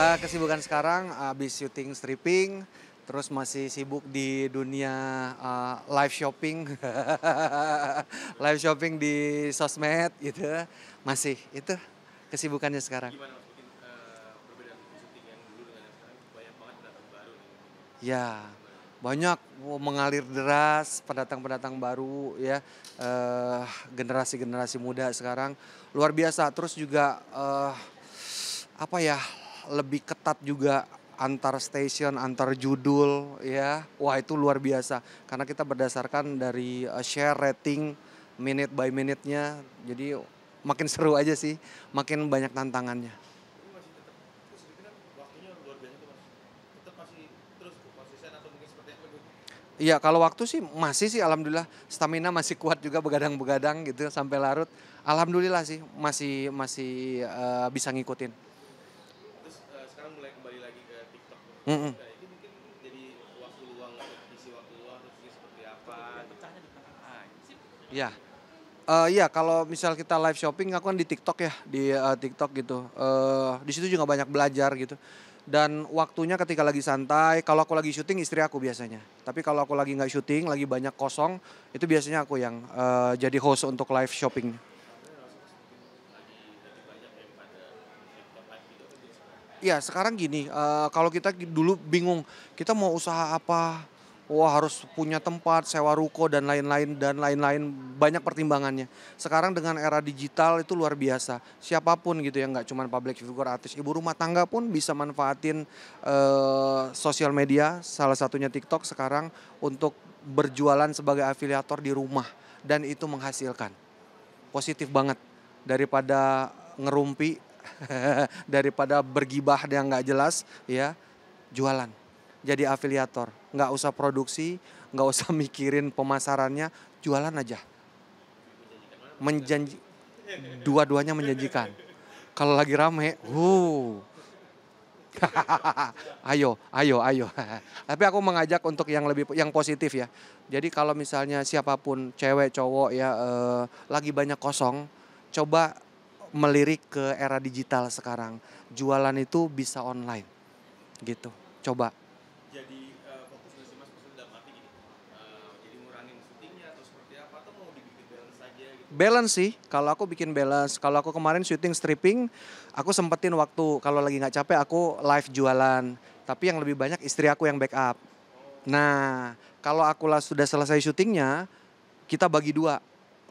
Kesibukan sekarang habis syuting stripping, terus masih sibuk di dunia, live shopping. Live shopping di sosmed gitu, masih itu kesibukannya sekarang. Gimana Mas mungkin, perbedaan syuting yang dulu dengan yang sekarang banyak banget pendatang baru nih, Ya, gimana? banyak mengalir deras pendatang-pendatang baru ya, eee, generasi-generasi muda sekarang luar biasa. Terus juga, apa ya, lebih ketat juga antar stasiun, antar judul ya. Wah itu luar biasa, karena kita berdasarkan dari, share rating minute by minute-nya, jadi makin seru aja sih, makin banyak tantangannya. Tapi masih tetap terus itu kan waktunya luar biasa tuh Mas, tetap masih terus tuh konsisten atau mungkin seperti apa tuh? Iya, kalau waktu sih masih sih alhamdulillah, stamina masih kuat juga begadang-begadang gitu sampai larut. Alhamdulillah sih masih masih, bisa ngikutin. Terus, sekarang mulai kembali lagi ke TikTok tuh. Mhm. Nah itu mungkin jadi waktu luang untuk isi waktu luang terus ini seperti apa gitu? Iya. Iya kalau misal kita live shopping aku kan di TikTok ya, di, TikTok gitu. Di situ juga banyak belajar gitu. Dan waktunya ketika lagi santai, kalau aku lagi syuting istri aku biasanya. Tapi kalau aku lagi nggak syuting, lagi banyak kosong, itu biasanya aku yang, jadi host untuk live shopping. Karena ngerasa Mas mungkin lagi banyak yang pada TikTok live gitu atau gimana sekarang? Iya sekarang gini, kalau kita dulu bingung, kita mau usaha apa, wah harus punya tempat, sewa ruko dan lain-lain, banyak pertimbangannya. Sekarang dengan era digital itu luar biasa, siapapun gitu ya, nggak cuman public figure, artis, ibu rumah tangga pun bisa manfaatin, sosial media, salah satunya TikTok sekarang untuk berjualan sebagai afiliator di rumah dan itu menghasilkan. Positif banget, daripada ngerumpi, daripada bergibah yang nggak jelas ya, jualan. Jadi afiliator, nggak usah produksi, nggak usah mikirin pemasarannya, jualan aja. Lebih menjanjikan mana Mas jualan? Menjanji dua-duanya menjanjikan. Kalau lagi rame, ayo ayo ayo. Tapi aku mengajak untuk yang lebih yang positif ya. Jadi kalau misalnya siapapun cewek, cowok ya, lagi banyak kosong, coba melirik ke era digital sekarang. Jualan itu bisa online gitu, coba. Jadi, fokus nggak sih Mas, maksudnya dalam arti gini, jadi ngurangin syutingnya atau seperti apa atau mau dibikin balance aja gitu? Balance sih, kalau aku bikin balance. Kalau aku kemarin syuting stripping, aku sempetin waktu, kalau lagi nggak capek aku live jualan. Tapi yang lebih banyak istri aku yang backup. Oh, Nah, kalau aku lah sudah selesai syutingnya, kita bagi dua.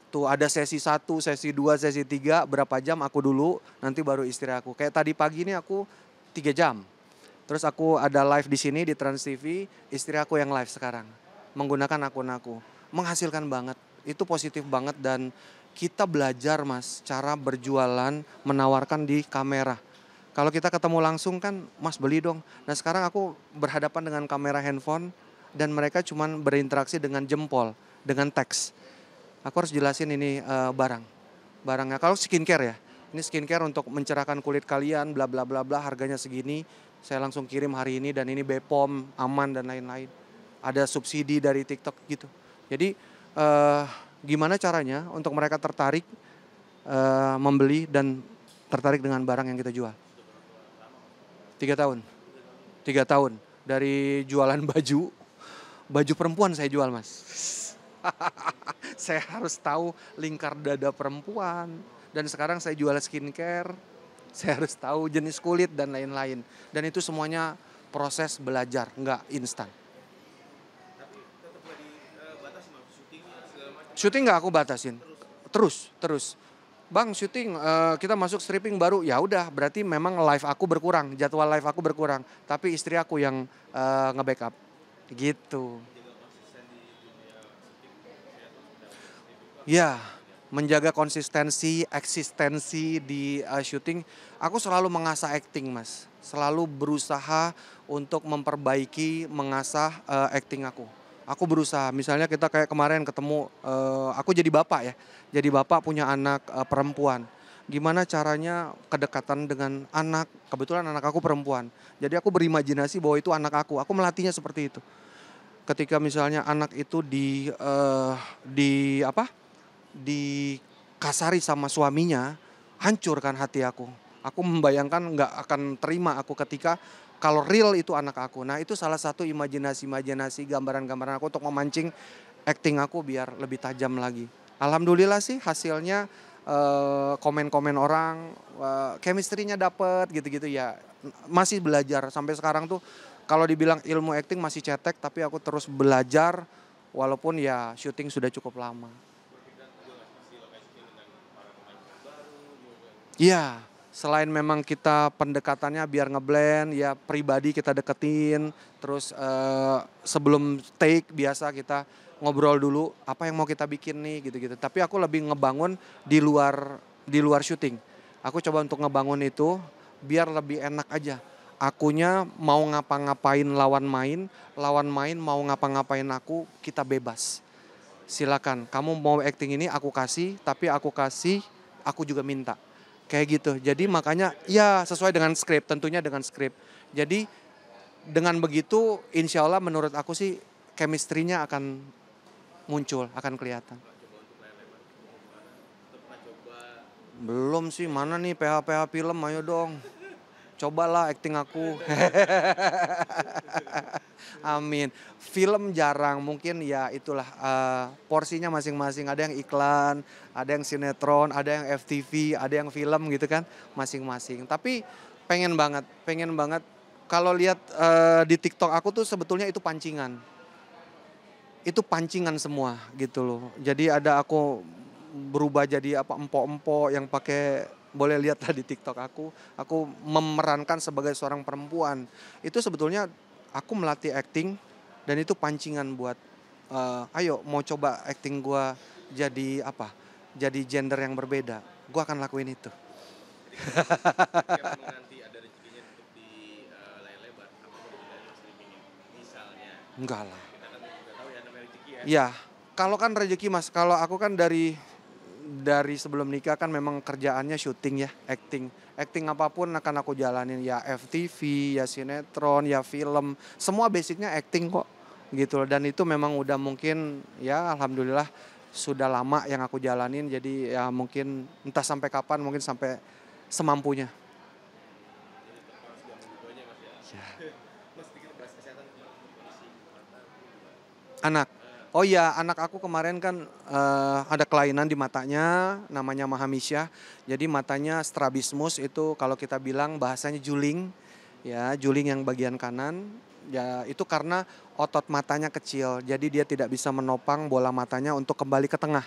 Tuh ada sesi satu, sesi 2, sesi 3, berapa jam aku dulu, nanti baru istri aku. Kayak tadi pagi ini aku 3 jam. Terus aku ada live di sini di Trans TV, istri aku yang live sekarang. Menggunakan akun aku. Menghasilkan banget. Itu positif banget dan kita belajar Mas, cara berjualan menawarkan di kamera. Kalau kita ketemu langsung kan, "Mas beli dong." Nah sekarang aku berhadapan dengan kamera handphone dan mereka cuman berinteraksi dengan jempol, dengan teks. Aku harus jelasin ini, barang. Barangnya kalau skincare ya, ini skincare untuk mencerahkan kulit kalian bla bla bla bla, harganya segini, saya langsung kirim hari ini dan ini BPOM, aman dan lain-lain. Ada subsidi dari TikTok gitu. Jadi, eee, gimana caranya untuk mereka tertarik, membeli dan tertarik dengan barang yang kita jual. sudah berapa lama Mas udah 3 tahun 3 tahun? 3 tahun. Dari jualan baju, baju perempuan saya jual Mas. Saya harus tahu lingkar dada perempuan dan sekarang saya jual skincare, saya harus tahu jenis kulit dan lain-lain. Dan itu semuanya proses belajar, nggak instan. Tapi tetap nggak dibatasi Mas, syutingnya segala macam Syuting nggak aku batasin, terus? terus terus. Bang syuting, kita masuk stripping baru, ya udah berarti memang live aku berkurang, jadwal live aku berkurang. Tapi istri aku yang, nge-backup, gitu. Menjaga konsisten di dunia syuting kelihatan seperti apa Mas? Di Ya, apa aja? menjaga konsistensi, eksistensi di, syuting, aku selalu mengasah acting, Mas. Selalu berusaha untuk memperbaiki, mengasah, acting aku. Aku berusaha, misalnya kita kayak kemarin ketemu, aku jadi bapak ya, jadi bapak punya anak, perempuan. Gimana caranya kedekatan dengan anak, kebetulan anak aku perempuan. Jadi aku berimajinasi bahwa itu anak aku melatihnya seperti itu. Ketika misalnya anak itu di apa, dikasari sama suaminya, hancur kan hati aku. Aku membayangkan nggak akan terima aku ketika kalau real itu anak aku. Nah itu salah satu imajinasi-imajinasi gambaran-gambaran aku untuk memancing acting aku biar lebih tajam lagi. Alhamdulillah sih hasilnya komen-komen orang, chemistry-nya dapet gitu-gitu ya. Masih belajar sampai sekarang tuh kalau dibilang ilmu acting masih cetek tapi aku terus belajar walaupun ya syuting sudah cukup lama. Berpindah juga nggak sih lokasinya dengan para pemain baru juga. Iya, selain memang kita pendekatannya biar ngeblend, ya pribadi kita deketin, terus sebelum take biasa kita ngobrol dulu apa yang mau kita bikin nih gitu-gitu. Tapi aku lebih ngebangun di luar syuting. Aku coba untuk ngebangun itu biar lebih enak aja. Akunya mau ngapa-ngapain lawan main mau ngapa-ngapain aku, kita bebas. Silakan, kamu mau acting ini aku kasih, tapi aku juga minta. Kayak gitu. Jadi makanya ya sesuai dengan skrip, tentunya dengan skrip. Jadi dengan begitu insya Allah menurut aku sih chemistry-nya akan muncul, akan kelihatan. Nggak coba untuk layar lebar mau gimana? Atau pernah coba Belum sih, mana nih PH-PH film, ayo dong. Cobalah acting aku. Amin. Film jarang, mungkin ya itulah porsinya masing-masing. Ada yang iklan, ada yang sinetron, ada yang FTV, ada yang film gitu kan, masing-masing. Tapi pengen banget. Kalau lihat di TikTok aku tuh sebetulnya itu pancingan. Itu pancingan semua gitu loh. Jadi ada aku berubah jadi apa empok-empok yang pakai boleh lihat lah di TikTok aku memerankan sebagai seorang perempuan. Itu sebetulnya aku melatih acting dan itu pancingan buat ayo mau coba acting gua jadi apa? Jadi gender yang berbeda. Gua akan lakuin itu. jika memang nanti ada rezekinya untuk di layar lebar, apa mau dipindahin ke streaming misalnya? Enggak lah. Kita kan nggak tahu ya namanya rezeki ya. Iya, kalau kan rezeki Mas, kalau aku kan dari sebelum nikah kan memang kerjaannya syuting ya, acting. Acting apapun akan aku jalanin ya FTV, ya sinetron, ya film, semua basicnya acting kok gitu loh. Dan itu memang udah mungkin ya alhamdulillah sudah lama yang aku jalanin jadi ya mungkin entah sampai kapan mungkin sampai semampunya. Jadi tetap harus gabung dua-duanya Mas ya. Ya. Mas sedikit bahas kesehatan gimana kondisi mata gimana? Anak. Oh iya, anak aku kemarin kan ada kelainan di matanya, namanya Mahamisyah. Jadi matanya strabismus itu kalau kita bilang bahasanya juling, ya juling yang bagian kanan. Ya itu karena otot matanya kecil, jadi dia tidak bisa menopang bola matanya untuk kembali ke tengah.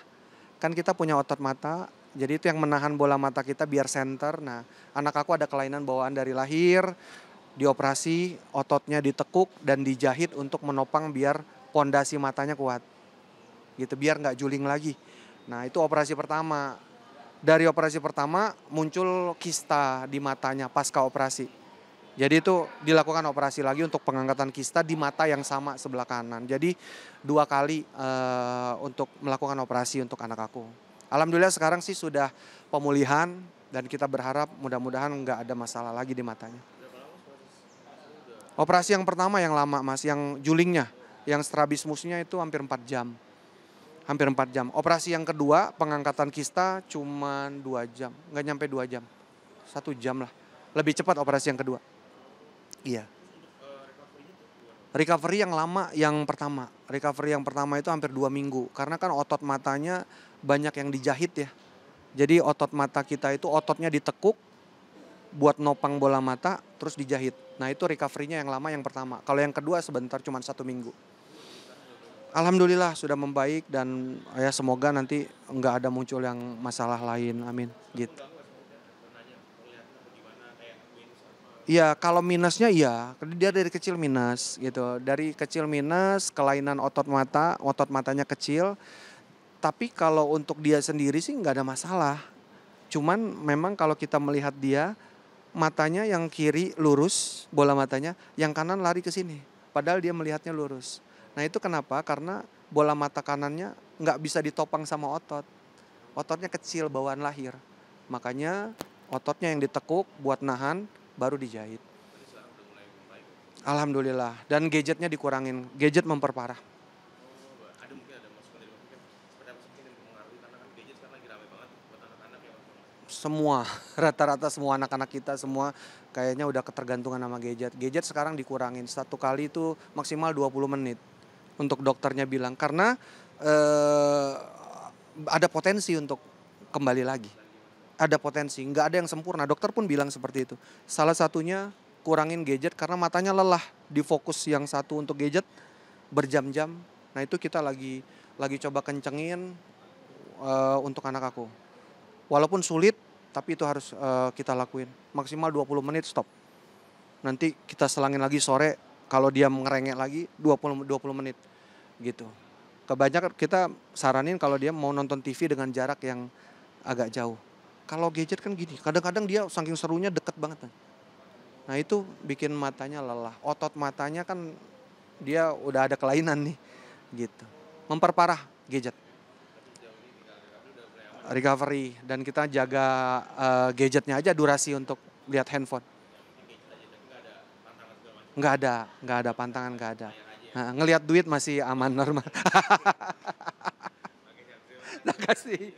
Kan kita punya otot mata, jadi itu yang menahan bola mata kita biar center. Nah, anak aku ada kelainan bawaan dari lahir, dioperasi, ototnya ditekuk dan dijahit untuk menopang biar pondasi matanya kuat. Gitu, biar nggak juling lagi. Nah, itu operasi pertama. Dari operasi pertama muncul kista di matanya pasca operasi. Jadi itu dilakukan operasi lagi untuk pengangkatan kista di mata yang sama sebelah kanan. Jadi 2 kali untuk melakukan operasi untuk anak aku. Alhamdulillah sekarang sih sudah pemulihan dan kita berharap mudah-mudahan nggak ada masalah lagi di matanya. Berapa lama proses udah Operasi yang pertama yang lama Mas, yang julingnya, yang strabismusnya itu hampir 4 jam. Hampir 4 jam. Operasi yang kedua, pengangkatan kista cuman 2 jam, nggak nyampe 2 jam. 1 jam lah. Lebih cepat operasi yang kedua. Iya. recovery-nya tuh gimana? Recovery yang lama yang pertama. Recovery yang pertama itu hampir 2 minggu. Karena kan otot matanya banyak yang dijahit ya. Jadi otot mata kita itu ototnya ditekuk buat nopang bola mata terus dijahit. Nah itu recovery-nya yang lama yang pertama. Kalau yang kedua sebentar cuma 1 minggu. Alhamdulillah sudah membaik dan ya semoga nanti nggak ada muncul yang masalah lain. Amin. Gitu. Mengganggu nggak sih maksudnya nanya melihatnya apa gimana kayak minus apa? Iya, kalau minusnya iya, dia dari kecil minus gitu. Dari kecil minus, kelainan otot matanya kecil. Tapi kalau untuk dia sendiri sih nggak ada masalah. Cuman memang kalau kita melihat dia, matanya yang kiri lurus, bola matanya, yang kanan lari ke sini. Padahal dia melihatnya lurus. Nah itu kenapa? Karena bola mata kanannya nggak bisa ditopang sama otot. Ototnya kecil bawaan lahir. Makanya ototnya yang ditekuk buat nahan, baru dijahit. Berarti sekarang udah mulai membaik. Alhamdulillah. Dan gadgetnya dikurangin. Gadget memperparah. Oh, ada mungkin ada masukan dari Mas mungkin seperti apa sih mungkin yang mempengaruhi karena kan gadget sekarang lagi rame banget buat anak-anak ya Mas. semua, rata-rata semua anak-anak kita semua kayaknya udah ketergantungan sama gadget. Gadget sekarang dikurangin, satu kali itu maksimal 20 menit. Untuk dokternya bilang, karena ada potensi untuk kembali lagi. Ada potensi, nggak ada yang sempurna. Dokter pun bilang seperti itu. Salah satunya kurangin gadget karena matanya lelah. Di fokus yang satu untuk gadget berjam-jam. Nah itu kita lagi coba kencengin untuk anak aku. Walaupun sulit, tapi itu harus kita lakuin. Maksimal 20 menit stop. Nanti kita selangin lagi sore, kalau dia ngerengek lagi 20 menit gitu. Kebanyakan kita saranin kalau dia mau nonton TV dengan jarak yang agak jauh. Kalau gadget kan gini, kadang-kadang dia saking serunya deket banget. Nah itu bikin matanya lelah. Otot matanya kan dia udah ada kelainan nih gitu. Memperparah gadget. Recovery dan kita jaga gadgetnya aja durasi untuk lihat handphone. Nggak ada pantangan, nggak ada. Nah, ngelihat duit masih aman normal. Nah, kasih.